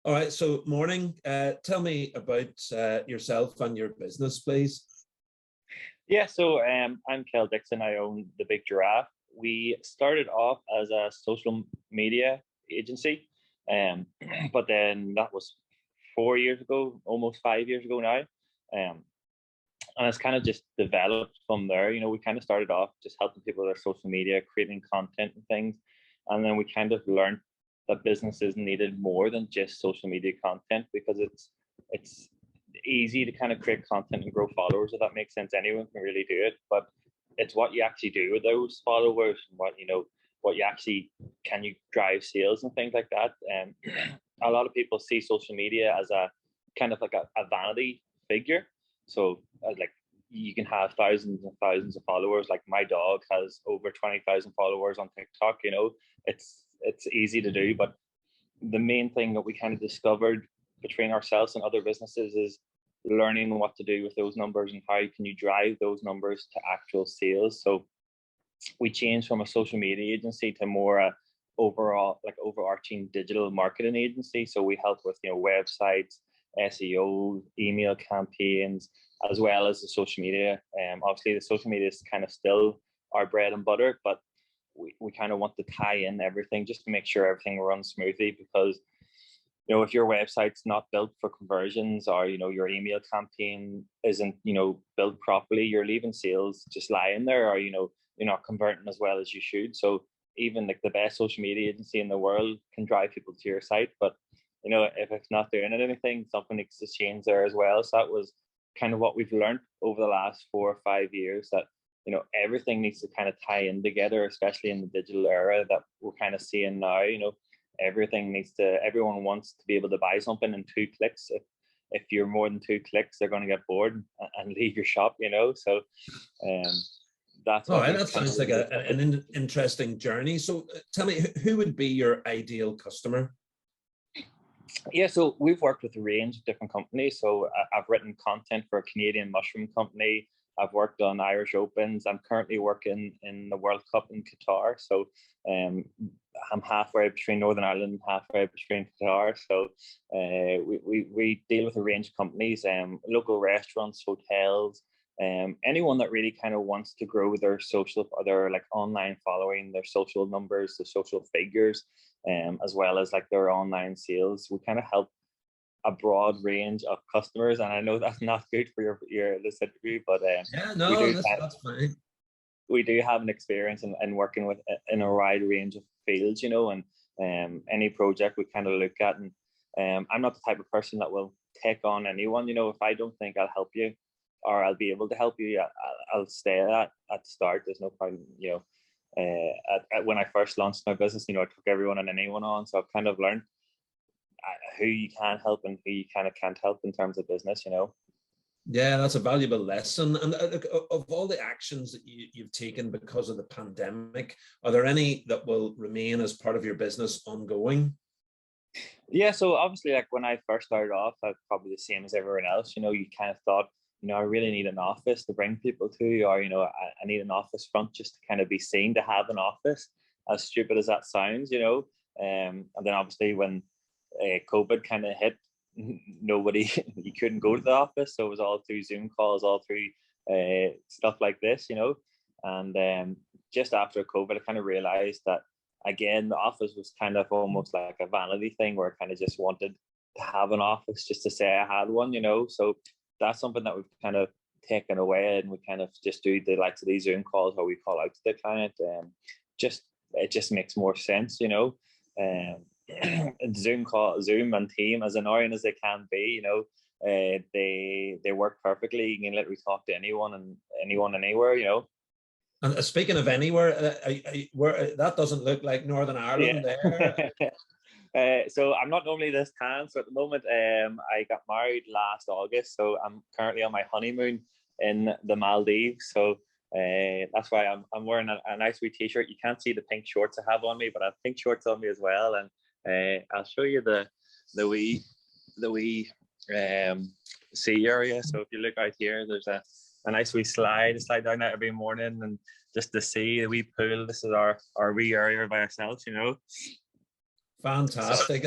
All right, so morning. Tell me about yourself and your business, please. Yeah, so I'm Kel Dickson. I own the Big Giraffe. We started off as a social media agency, um, but then that was 4 years ago, almost 5 years ago now. And it's kind of just developed from there. We kind of started off just helping people with their social media, creating content and things. And then we kind of learned that businesses needed more than just social media content, because it's easy to kind of create content and grow followers, if that makes sense. Anyone can really do it, but it's what you actually do with those followers, and what you actually, can you drive sales and things like that. And a lot of people see social media as a kind of like a vanity figure. So like, you can have thousands and thousands of followers. Like my dog has over 20,000 followers on TikTok. It's easy to do, but the main thing that we kind of discovered between ourselves and other businesses is learning what to do with those numbers and how can you drive those numbers to actual sales. So we changed from a social media agency to more a overall, like, overarching digital marketing agency. So we help with websites, SEO, email campaigns, as well as the social media. Obviously the social media is kind of still our bread and butter, but we kind of want to tie in everything just to make sure everything runs smoothly. Because if your website's not built for conversions, or your email campaign isn't built properly, you're leaving sales just lying there, or you're not converting as well as you should. So even like the best social media agency in the world can drive people to your site, but if it's not doing anything, something needs to change there as well. So that was kind of what we've learned over the last 4 or 5 years, that everything needs to kind of tie in together, especially in the digital era that we're kind of seeing now. Everyone wants to be able to buy something in 2 clicks. If you're more than 2 clicks, they're going to get bored and leave your shop. So that's all right. That sounds like an interesting journey. So tell me, who would be your ideal customer? Yeah, so we've worked with a range of different companies. So I've written content for a Canadian mushroom company. I've worked on Irish Opens. I'm currently working in the World Cup in Qatar. So I'm halfway between Northern Ireland and halfway between Qatar. So we deal with a range of companies, local restaurants, hotels, anyone that really kind of wants to grow their social, or their like online following, their social numbers, the social figures, as well as like their online sales. We kind of help a broad range of customers, and I know that's not good for your this interview, but yeah, no, that's fine. We do have an experience in working with in a wide range of fields, and any project we kind of look at. And I'm not the type of person that will take on anyone. If I don't think I'll help you, or I'll be able to help you, I'll stay at the start. There's no point, when I first launched my business, I took everyone and anyone on. So I've kind of learned who you can help and who you kind of can't help in terms of business. Yeah, that's a valuable lesson. And of all the actions that you've taken because of the pandemic, are there any that will remain as part of your business ongoing? Yeah, so obviously, like when I first started off, I was probably the same as everyone else. You kind of thought, I really need an office to bring people to, or I need an office front just to kind of be seen, to have an office, as stupid as that sounds. And then obviously when COVID kind of hit, nobody, you couldn't go to the office, so it was all through Zoom calls, all through stuff like this. And just after COVID, I kind of realized that, again, the office was kind of almost like a vanity thing, where I kind of just wanted to have an office just to say I had one. So that's something that we've kind of taken away, and we kind of just do the likes of these Zoom calls where we call out to the client. It just makes more sense. Zoom and Team, as annoying as they can be, they work perfectly. You can literally talk to anyone and anywhere. And speaking of anywhere, where that doesn't look like Northern Ireland, yeah. There. So I'm not normally this tan. So at the moment, I got married last August. So I'm currently on my honeymoon in the Maldives. So that's why I'm wearing a nice wee t-shirt. You can't see the pink shorts I have on me, but I have pink shorts on me as well. And I'll show you the wee sea area. So if you look out here, there's a nice wee slide down there every morning, and just the sea, the wee pool. This is our wee area by ourselves. Fantastic.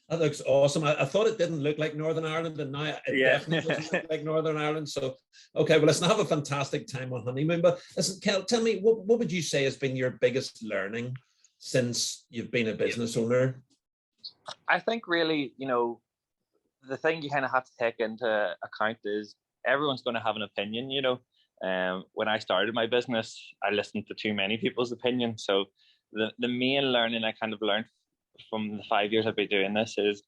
That looks awesome. I thought it didn't look like Northern Ireland, and now it Yeah. definitely doesn't look like Northern Ireland. So, okay, well, listen, have a fantastic time on honeymoon. But listen, Kel, tell me, what would you say has been your biggest learning since you've been a business owner? I think really, the thing you kind of have to take into account is everyone's going to have an opinion. When I started my business, I listened to too many people's opinions. So the main learning I kind of learned from the 5 years I've been doing this is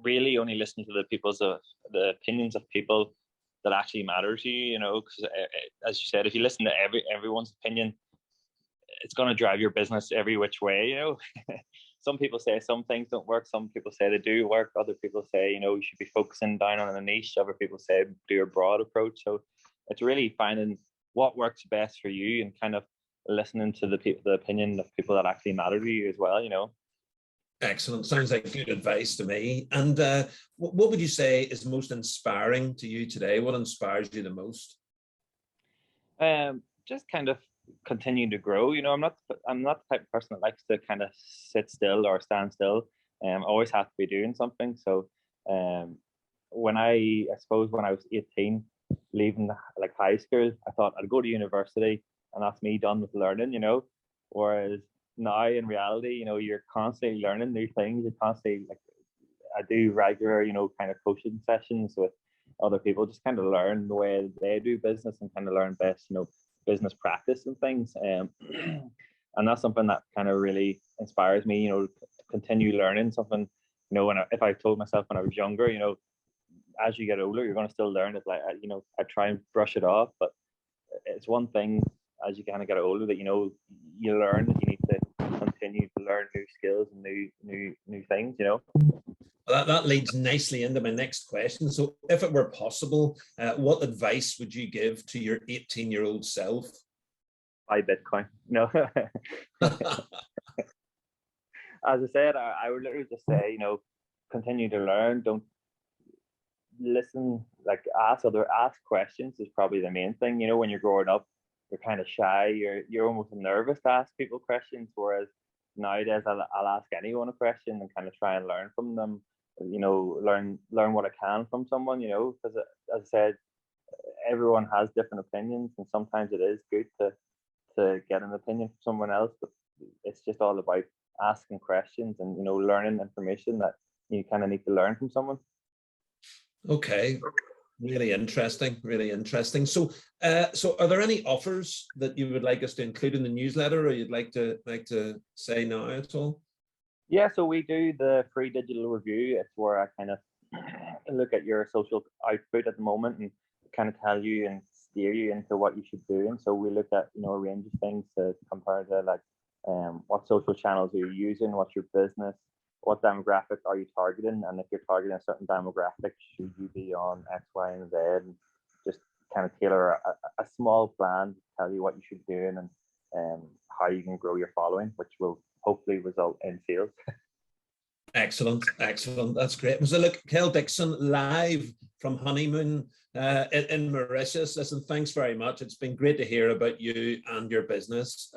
really only listen to the opinions of people that actually matter to you. Because as you said, if you listen to everyone's opinion, it's going to drive your business every which way. Some people say some things don't work. Some people say they do work. Other people say, you should be focusing down on a niche. Other people say do a broad approach. So it's really finding what works best for you and kind of listening to the opinion of people that actually matter to you as well. Excellent. Sounds like good advice to me. And what would you say is most inspiring to you today? What inspires you the most? Just kind of continue to grow. I'm not the type of person that likes to kind of sit still or stand still. I always have to be doing something. So when I suppose when I was 18, leaving like high school, I thought I'd go to university and that's me done with learning. Whereas now in reality, you're constantly learning new things. You're constantly like, I do regular, kind of coaching sessions with other people, just kind of learn the way they do business and kind of learn best, business practice and things. And that's something that kind of really inspires me, to continue learning something. If I told myself when I was younger, as you get older, you're going to still learn it. Like, I try and brush it off, but it's one thing as you kind of get older that, you learn that you need to continue to learn new skills and new things, That leads nicely into my next question. So if it were possible, what advice would you give to your 18-year-old self? Buy Bitcoin. No. As I said, I would literally just say, continue to learn. Don't listen, like ask questions is probably the main thing. When you're growing up, you're kind of shy. You're almost nervous to ask people questions. Whereas nowadays, I'll ask anyone a question and kind of try and learn from them. Learn what I can from someone. Because as I said, everyone has different opinions, and sometimes it is good to get an opinion from someone else. But it's just all about asking questions and learning information that you kind of need to learn from someone. Okay. Really interesting. Really interesting. So, so are there any offers that you would like us to include in the newsletter, or you'd like to say now at all? Yeah, so we do the free digital review. It's where I kind of look at your social output at the moment and kind of tell you and steer you into what you should do. And so we look at a range of things to compare to, like what social channels are you using, what's your business, what demographic are you targeting, and if you're targeting a certain demographic, should you be on X, Y, and Z, and just kind of tailor a small plan to tell you what you should be doing and how you can grow your following, which will hopefully result in sales. Excellent. That's great. So look, Kel Dickson live from Honeymoon in Mauritius. Listen, thanks very much. It's been great to hear about you and your business.